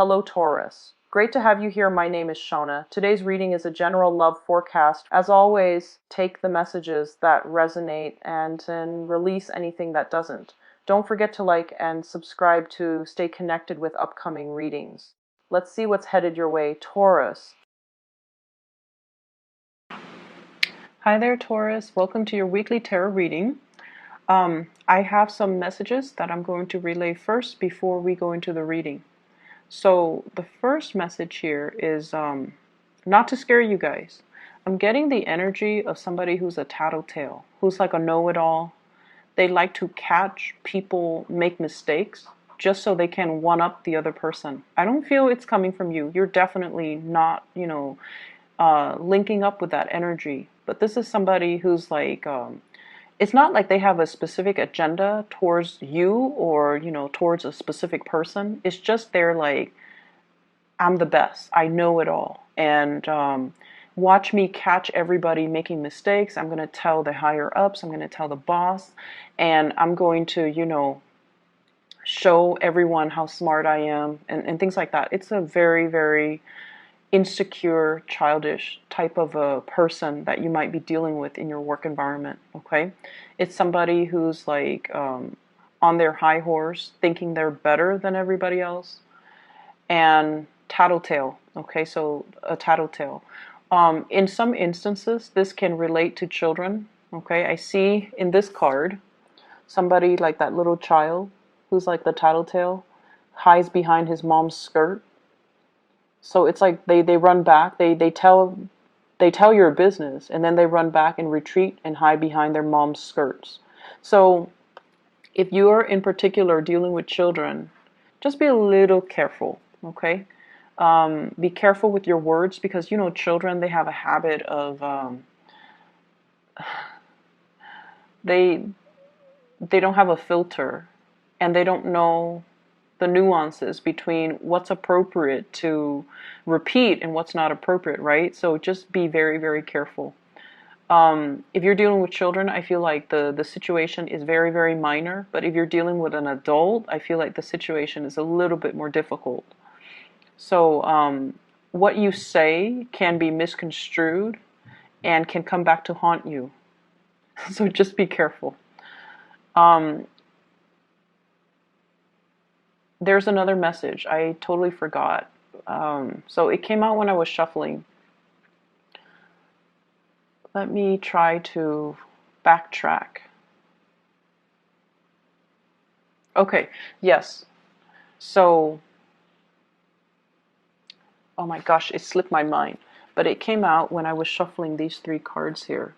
Hello, Taurus. Great to have you here. My name is Shona. Today's reading is a general love forecast. As always, take the messages that resonate and then release anything that doesn't. Don't forget to like and subscribe to stay connected with upcoming readings. Let's see what's headed your way, Taurus. Hi there, Taurus. Welcome to your weekly tarot reading. I have some messages that I'm going to relay first before we go into the reading. So the first message here is not to scare you guys. I'm getting the energy of somebody who's a tattletale, who's like a know-it-all. They like to catch people make mistakes just so they can one-up the other person. I don't feel it's coming from you. You're definitely not, linking up with that energy. But this is somebody who's like, it's not like they have a specific agenda towards you or, towards a specific person. It's just they're like, I'm the best. I know it all. And watch me catch everybody making mistakes. I'm going to tell the higher ups. I'm going to tell the boss. And I'm going to, show everyone how smart I am and things like that. It's a very, very insecure, childish type of a person that you might be dealing with in your work environment, okay? It's somebody who's like on their high horse, thinking they're better than everybody else, and tattletale, okay? So a tattletale. In some instances, this can relate to children, okay? I see in this card, somebody like that little child who's like the tattletale, hides behind his mom's skirt. So it's like they run back, they tell your business, and then they run back and retreat and hide behind their mom's skirts. So if you are in particular dealing with children, just be a little careful, okay? Be careful with your words because, children, they have a habit of, they don't have a filter and they don't know the nuances between what's appropriate to repeat and what's not appropriate, right? So just be very, very careful. If you're dealing with children, I feel like the situation is very, very minor. But if you're dealing with an adult, I feel like the situation is a little bit more difficult. So what you say can be misconstrued and can come back to haunt you. So just be careful. There's another message. I totally forgot. So it came out when I was shuffling. Let me try to backtrack. Okay, yes. So, oh my gosh, it slipped my mind. But it came out when I was shuffling these three cards here.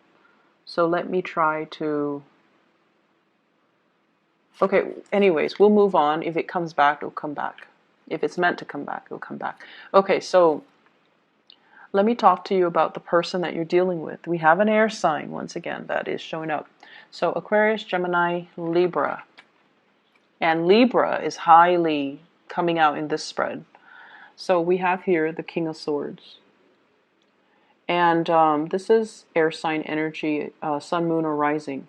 So let me try to... Okay, anyways, we'll move on. If it comes back, it'll come back. If it's meant to come back, it'll come back. Okay, so let me talk to you about the person that you're dealing with. We have an air sign, once again, that is showing up. So Aquarius, Gemini, Libra. And Libra is highly coming out in this spread. So we have here the King of Swords. And this is air sign energy, Sun, Moon, or Rising.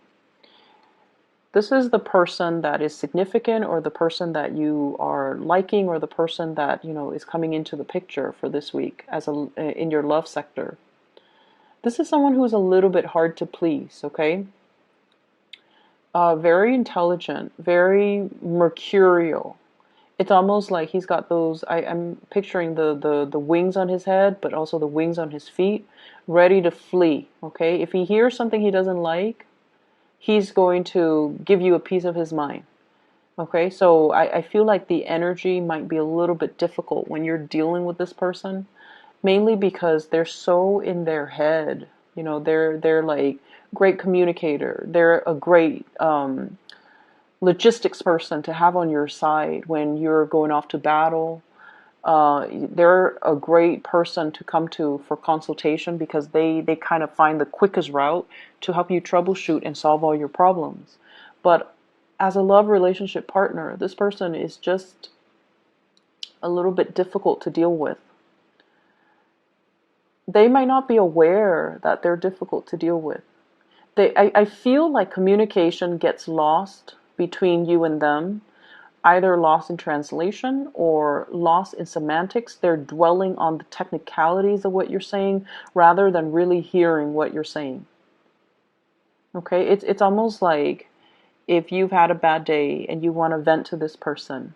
This is the person that is significant or the person that you are liking or the person that, is coming into the picture for this week in your love sector. This is someone who's a little bit hard to please, okay? Very intelligent, very mercurial. It's almost like he's got those, I'm picturing the wings on his head, but also the wings on his feet, ready to flee, okay? If he hears something he doesn't like, he's going to give you a piece of his mind. Okay, so I feel like the energy might be a little bit difficult when you're dealing with this person, mainly because they're so in their head. They're like great communicator. They're a great logistics person to have on your side when you're going off to battle. They're a great person to come to for consultation because they kind of find the quickest route to help you troubleshoot and solve all your problems. But as a love relationship partner, this person is just a little bit difficult to deal with. They might not be aware that they're difficult to deal with. I feel like communication gets lost between you and them. either lost in translation or lost in semantics. They're dwelling on the technicalities of what you're saying rather than really hearing what you're saying. Okay, it's almost like if you've had a bad day and you want to vent to this person,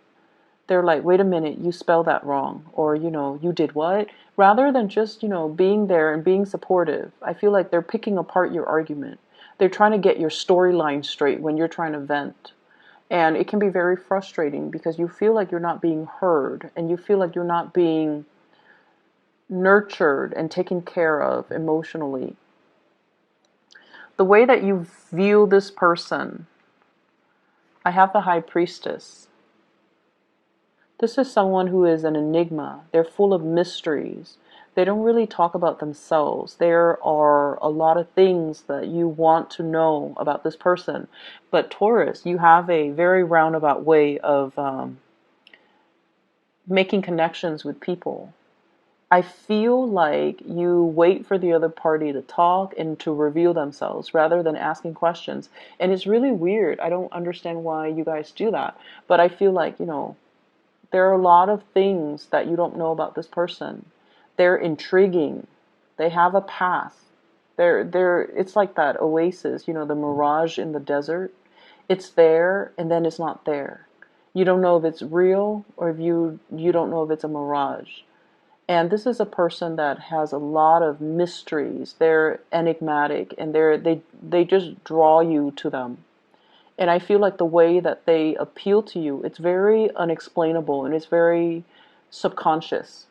they're like, wait a minute, you spelled that wrong, or you did what? Rather than just being there and being supportive, I feel like they're picking apart your argument. They're trying to get your storyline straight when you're trying to vent. And it can be very frustrating because you feel like you're not being heard and you feel like you're not being nurtured and taken care of emotionally. The way that you view this person, I have the High Priestess. This is someone who is an enigma. They're full of mysteries. They don't really talk about themselves. There are a lot of things that you want to know about this person. But Taurus, you have a very roundabout way of making connections with people. I feel like you wait for the other party to talk and to reveal themselves rather than asking questions. And it's really weird. I don't understand why you guys do that. But I feel like, there are a lot of things that you don't know about this person. They're intriguing. They have a path. It's like that oasis, the mirage in the desert. It's there and then it's not there. You don't know if it's real or if you don't know if it's a mirage. And this is a person that has a lot of mysteries. They're enigmatic and they just draw you to them. And I feel like the way that they appeal to you, it's very unexplainable and it's very subconscious.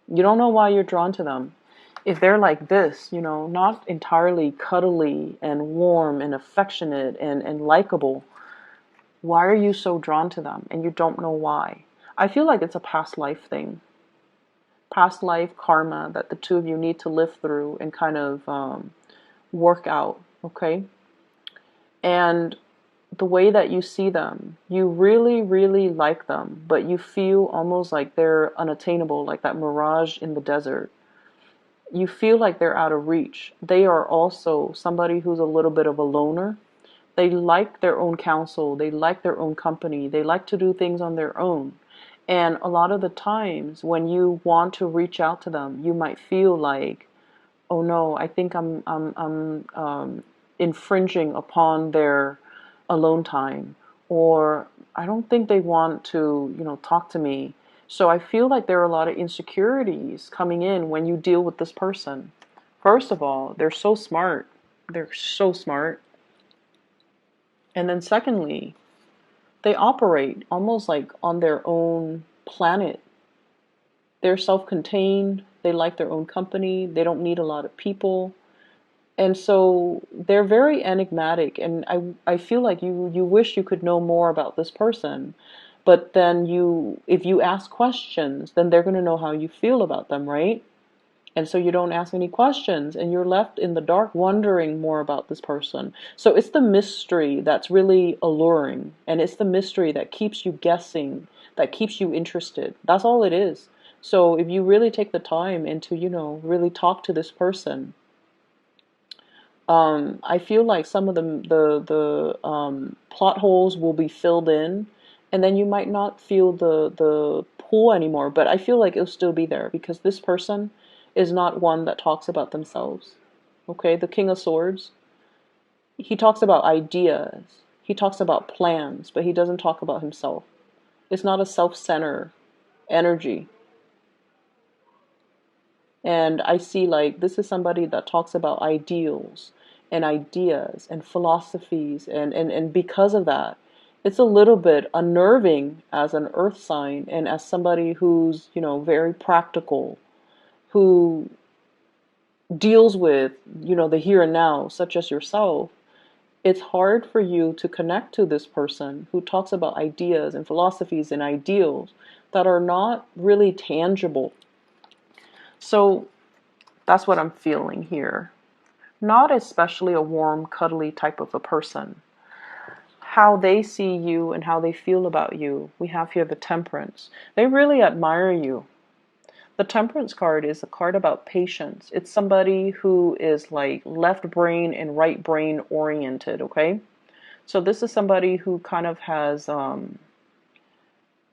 You don't know why you're drawn to them. If they're like this, not entirely cuddly and warm and affectionate and likable, why are you so drawn to them? And you don't know why. I feel like it's a past life thing. Past life karma that the two of you need to live through and kind of work out, okay? And the way that you see them, you really, really like them, but you feel almost like they're unattainable, like that mirage in the desert. You feel like they're out of reach. They are also somebody who's a little bit of a loner. They like their own counsel. They like their own company. They like to do things on their own. And a lot of the times when you want to reach out to them, you might feel like, oh no, I think I'm infringing upon their alone time, or I don't think they want to, talk to me. So I feel like there are a lot of insecurities coming in when you deal with this person. First of all, they're so smart. They're so smart. And then secondly, they operate almost like on their own planet. They're self-contained. They like their own company. They don't need a lot of people. And so they're very enigmatic. And I feel like you wish you could know more about this person. But then if you ask questions, then they're going to know how you feel about them, right? And so you don't ask any questions and you're left in the dark wondering more about this person. So it's the mystery that's really alluring. And it's the mystery that keeps you guessing, that keeps you interested. That's all it is. So if you really take the time and to, really talk to this person, I feel like some of the plot holes will be filled in, and then you might not feel the pull anymore. But I feel like it'll still be there because this person is not one that talks about themselves. Okay, the King of Swords, he talks about ideas, he talks about plans, but he doesn't talk about himself. It's not a self-centered energy. And I see like this is somebody that talks about ideals and ideas and philosophies. And because of that, it's a little bit unnerving as an earth sign and as somebody who's, very practical, who deals with, the here and now, such as yourself. It's hard for you to connect to this person who talks about ideas and philosophies and ideals that are not really tangible. So that's what I'm feeling here. Not especially a warm, cuddly type of a person. How they see you and how they feel about you. We have here the Temperance. They really admire you. The Temperance card is a card about patience. It's somebody who is like left brain and right brain oriented, okay? So this is somebody who kind of has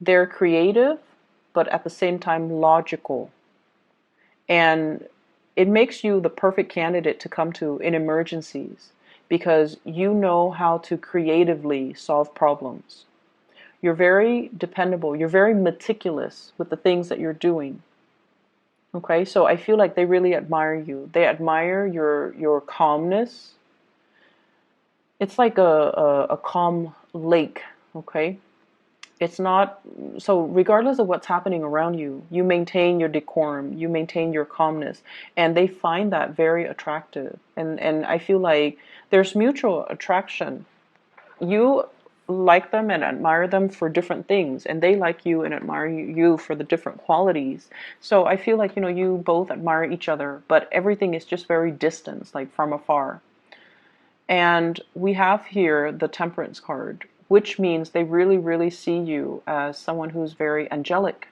they're creative, but at the same time logical. And it makes you the perfect candidate to come to in emergencies because you know how to creatively solve problems. You're very dependable. You're very meticulous with the things that you're doing. Okay, so I feel like they really admire you. They admire your calmness. It's like a calm lake, okay? It's not, so regardless of what's happening around you, you maintain your decorum, you maintain your calmness, and they find that very attractive. And I feel like there's mutual attraction. You like them and admire them for different things, and they like you and admire you for the different qualities. So I feel like, you both admire each other, but everything is just very distant, like from afar. And we have here the Temperance card, which means they really, really see you as someone who's very angelic.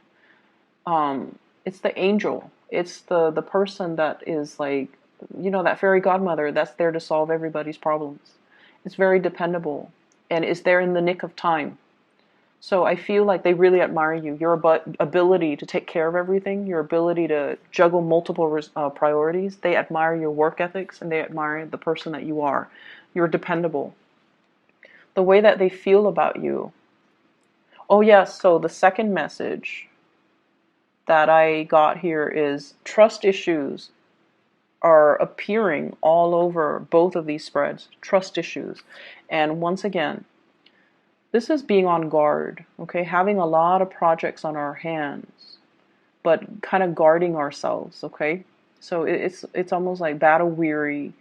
It's the angel. It's the person that is like, that fairy godmother that's there to solve everybody's problems. It's very dependable and is there in the nick of time. So I feel like they really admire you. Your ability to take care of everything, your ability to juggle multiple priorities. They admire your work ethics and they admire the person that you are. You're dependable. The way that they feel about you. Oh yes, so the second message that I got here is trust issues are appearing all over both of these spreads. Trust issues. And once again, this is being on guard, okay? Having a lot of projects on our hands, but kind of guarding ourselves, okay? So it's almost like battle weary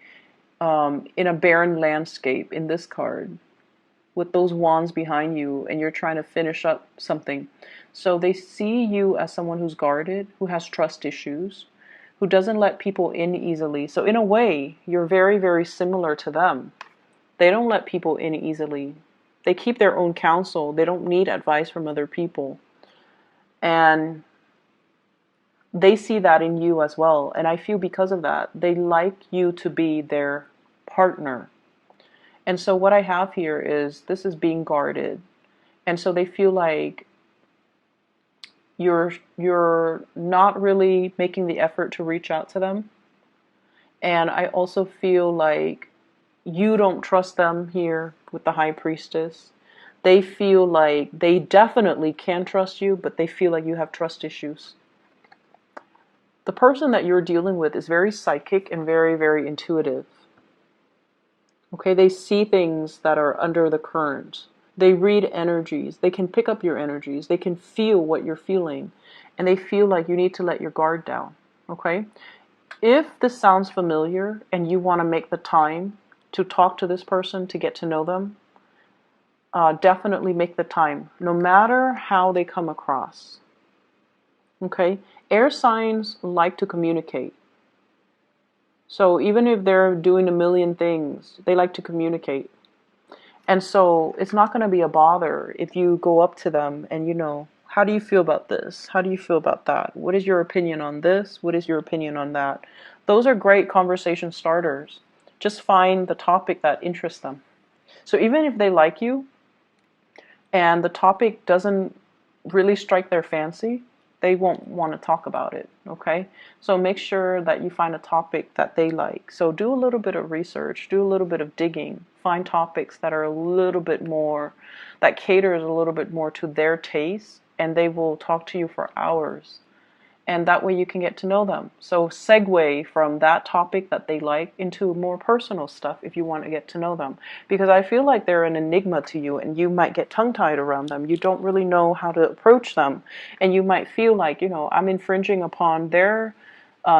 in a barren landscape in this card with those wands behind you and you're trying to finish up something. So they see you as someone who's guarded, who has trust issues, who doesn't let people in easily. So in a way, you're very, very similar to them. They don't let people in easily. They keep their own counsel. They don't need advice from other people. And they see that in you as well. And I feel because of that, they like you to be their partner. And so what I have here is this is being guarded. And so they feel like you're not really making the effort to reach out to them. And I also feel like you don't trust them here with the High Priestess. They feel like they definitely can trust you, but they feel like you have trust issues. The person that you're dealing with is very psychic and very, very intuitive. Okay, they see things that are under the current. They read energies. They can pick up your energies. They can feel what you're feeling. And they feel like you need to let your guard down. Okay? If this sounds familiar and you want to make the time to talk to this person, to get to know them, definitely make the time, no matter how they come across. Okay? Air signs like to communicate. So even if they're doing a million things, they like to communicate. And so it's not going to be a bother if you go up to them and, how do you feel about this? How do you feel about that? What is your opinion on this? What is your opinion on that? Those are great conversation starters. Just find the topic that interests them. So even if they like you and the topic doesn't really strike their fancy, they won't want to talk about it, okay? So make sure that you find a topic that they like. So do a little bit of research, do a little bit of digging, find topics that are a little bit more, that caters a little bit more to their taste, and they will talk to you for hours. And that way you can get to know them. So segue from that topic that they like into more personal stuff if you want to get to know them. Because I feel like they're an enigma to you and you might get tongue-tied around them. You don't really know how to approach them. And you might feel like, I'm infringing upon their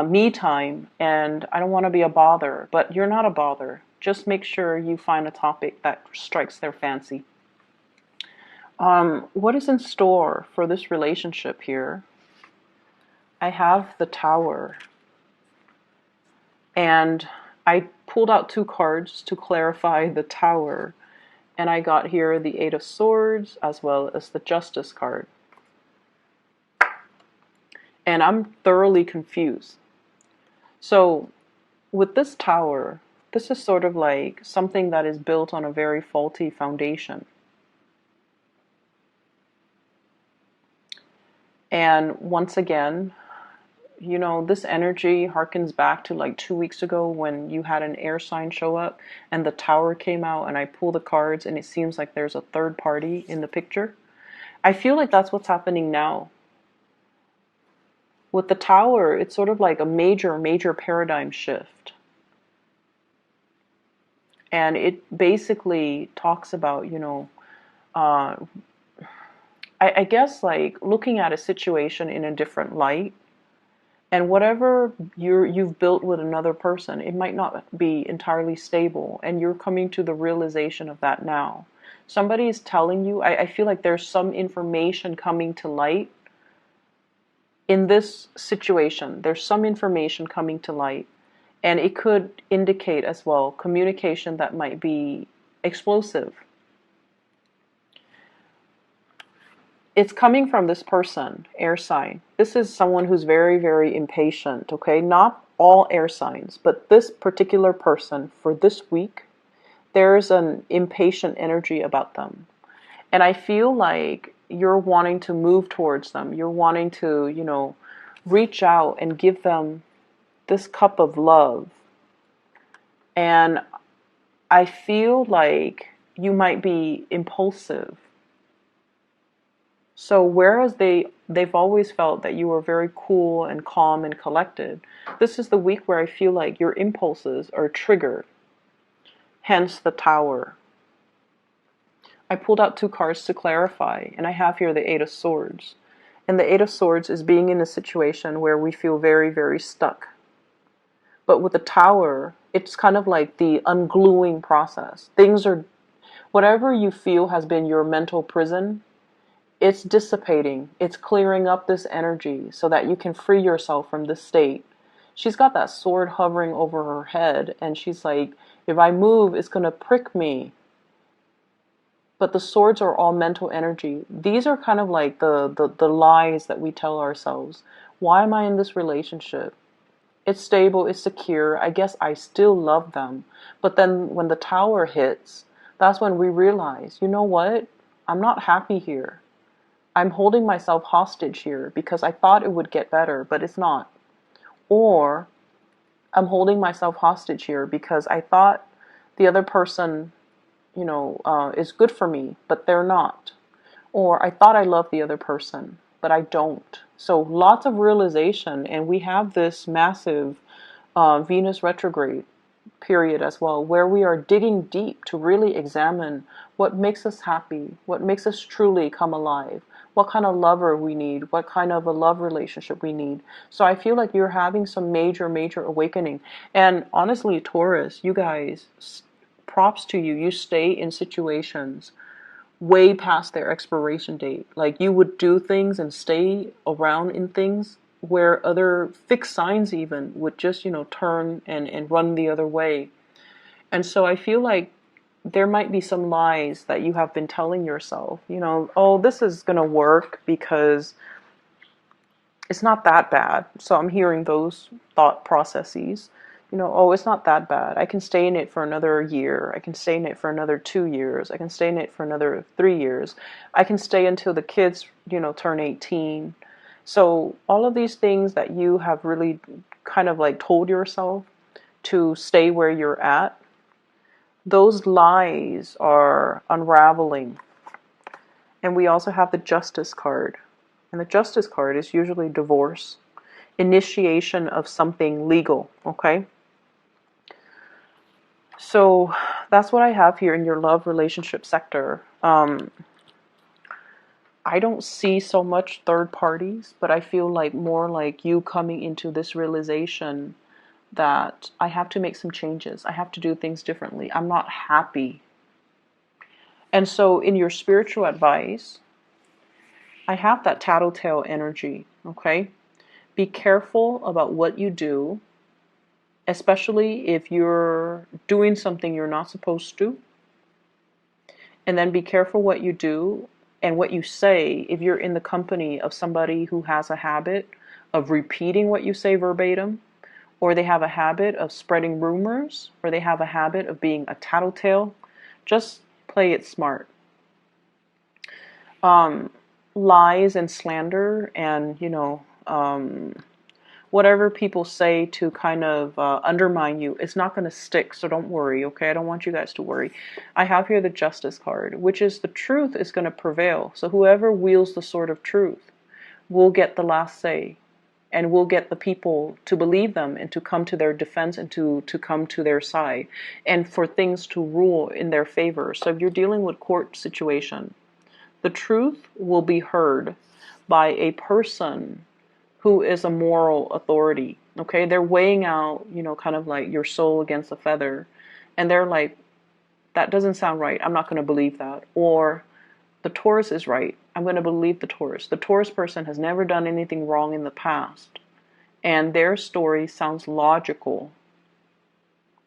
me time and I don't want to be a bother. But you're not a bother. Just make sure you find a topic that strikes their fancy. What is in store for this relationship here? I have the Tower, and I pulled out 2 cards to clarify the Tower, and I got here the 8 of Swords as well as the Justice card. And I'm thoroughly confused. So with this Tower, this is sort of like something that is built on a very faulty foundation. And once again, you know, this energy harkens back to like 2 weeks ago when you had an air sign show up and the tower came out and I pull the cards and it seems like there's a third party in the picture. I feel like that's what's happening now. With the tower, it's sort of like a major paradigm shift. And it basically talks about, you know, uh, I guess like looking at a situation in a different light. And whatever you've built with another person, it might not be entirely stable. And you're coming to the realization of that now. Somebody is telling you, I feel like there's some information coming to light in this situation. There's some information coming to light. And it could indicate as well communication that might be explosive. It's coming from this person, air sign. This is someone who's very impatient, okay? Not all air signs, but this particular person for this week, there's an impatient energy about them. And I feel like you're wanting to move towards them. You're wanting to, you know, reach out and give them this cup of love. And I feel like you might be impulsive. So whereas they've always felt that you were very cool and calm and collected, this is the week where I feel like your impulses are triggered. Hence the Tower. I pulled out 2 cards to clarify, and I have here the Eight of Swords. And the Eight of Swords is being in a situation where we feel very stuck. But with the Tower, it's kind of like the ungluing process. Things are, whatever you feel has been your mental prison, it's dissipating. It's clearing up this energy so that you can free yourself from this state. She's got that sword hovering over her head, and she's like, if I move, it's going to prick me. But the swords are all mental energy. These are kind of like the lies that we tell ourselves. Why am I in this relationship? It's stable, it's secure. I guess I still love them. But then when the Tower hits, that's when we realize, you know what? I'm not happy here. I'm holding myself hostage here because I thought it would get better, but it's not. Or I'm holding myself hostage here because I thought the other person, you know, is good for me, but they're not. Or I thought I loved the other person, but I don't. So lots of realization, and we have this massive Venus retrograde period as well, where we are digging deep to really examine what makes us happy, what makes us truly come alive, what kind of lover we need, what kind of a love relationship we need. So I feel like you're having some major awakening. And honestly, Taurus, you guys, props to you. You stay in situations way past their expiration date. Like you would do things and stay around in things where other fixed signs even would just, you know, turn and run the other way. And so I feel like there might be some lies that you have been telling yourself, you know, oh, this is going to work because it's not that bad. So I'm hearing those thought processes, you know, oh, it's not that bad. I can stay in it for another year. I can stay in it for another 2 years. I can stay in it for another 3 years. I can stay until the kids, you know, turn 18. So all of these things that you have really kind of like told yourself to stay where you're at, those lies are unraveling. And we also have the Justice card. And the Justice card is usually divorce, initiation of something legal, okay? So that's what I have here in your love relationship sector. I don't see so much third parties, but I feel like more like you coming into this realization that I have to make some changes. I have to do things differently. I'm not happy. And so in your spiritual advice, I have that tattletale energy, okay? Be careful about what you do, especially if you're doing something you're not supposed to. And then be careful what you do and what you say if you're in the company of somebody who has a habit of repeating what you say verbatim, or they have a habit of spreading rumors, or they have a habit of being a tattletale. Just play it smart. lies and slander and, whatever people say to kind of undermine you, it's not going to stick. So don't worry, okay? I don't want you guys to worry. I have here the Justice card, which is the truth is going to prevail. So whoever wields the sword of truth will get the last say, and will get the people to believe them and to come to their defense and to come to their side, and for things to rule in their favor. So if you're dealing with court situation, the truth will be heard by a person who is a moral authority. Okay, they're weighing out, kind of like your soul against a feather, and they're like, that doesn't sound right. I'm not going to believe that. Or the Taurus is right. I'm going to believe the Taurus. The Taurus person has never done anything wrong in the past, and their story sounds logical,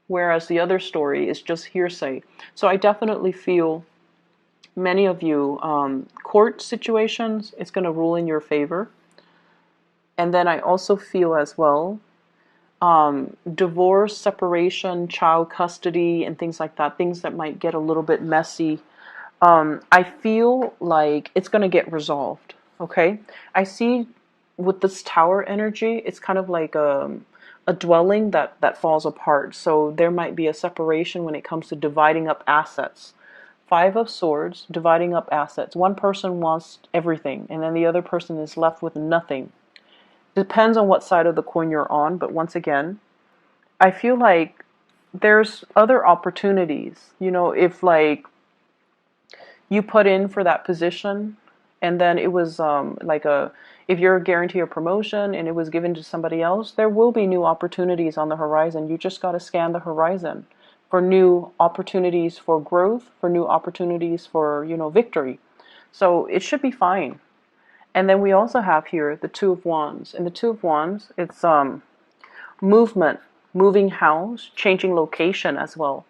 whereas the other story is just hearsay. So I definitely feel many of you, court situations, it's going to rule in your favor. And then I also feel as well, divorce, separation, child custody, and things like that, things that might get a little bit messy. I feel like it's going to get resolved, okay? I see with this tower energy, it's kind of like a dwelling that falls apart. So there might be a separation when it comes to dividing up assets. Five of Swords, dividing up assets. One person wants everything, and then the other person is left with nothing. Depends on what side of the coin you're on, but once again, I feel like there's other opportunities. If like you put in for that position, and then it was if you're guaranteed a promotion and it was given to somebody else, there will be new opportunities on the horizon. You just got to scan the horizon for new opportunities for growth, for new opportunities for, victory. So it should be fine. And then we also have here the Two of Wands. And the Two of Wands, it's movement, moving house, changing location as well.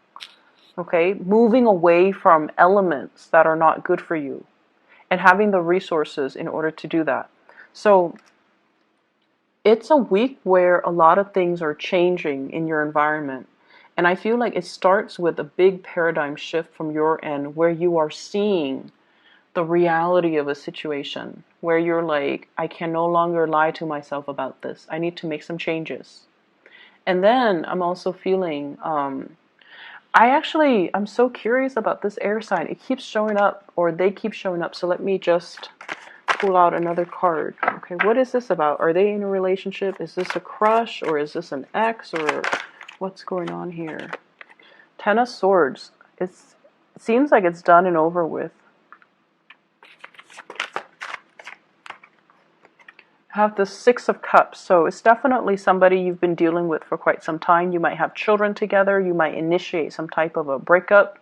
Okay, moving away from elements that are not good for you, and having the resources in order to do that. So it's a week where a lot of things are changing in your environment. And I feel like it starts with a big paradigm shift from your end, where you are seeing the reality of a situation, where you're like, I can no longer lie to myself about this. I need to make some changes. And then I'm also feeling, I'm so curious about this air sign. It keeps showing up, or they keep showing up. So let me just pull out another card. Okay, what is this about? Are they in a relationship? Is this a crush, or is this an ex, or what's going on here? Ten of Swords. It seems like it's done and over with. Have the Six of Cups. So it's definitely somebody you've been dealing with for quite some time. You might have children together. You might initiate some type of a breakup.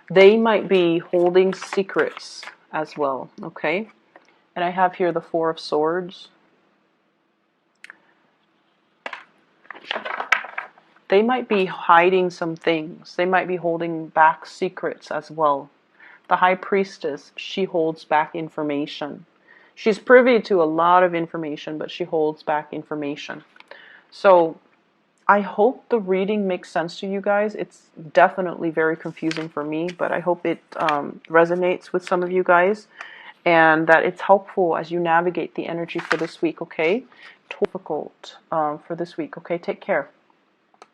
They might be holding secrets as well, okay? And I have here the Four of Swords. They might be hiding some things. They might be holding back secrets as well. The High Priestess, she holds back information. She's privy to a lot of information, but she holds back information. So I hope the reading makes sense to you guys. It's definitely very confusing for me, but I hope it resonates with some of you guys, and that it's helpful as you navigate the energy for this week, okay? Difficult for this week, okay? Take care.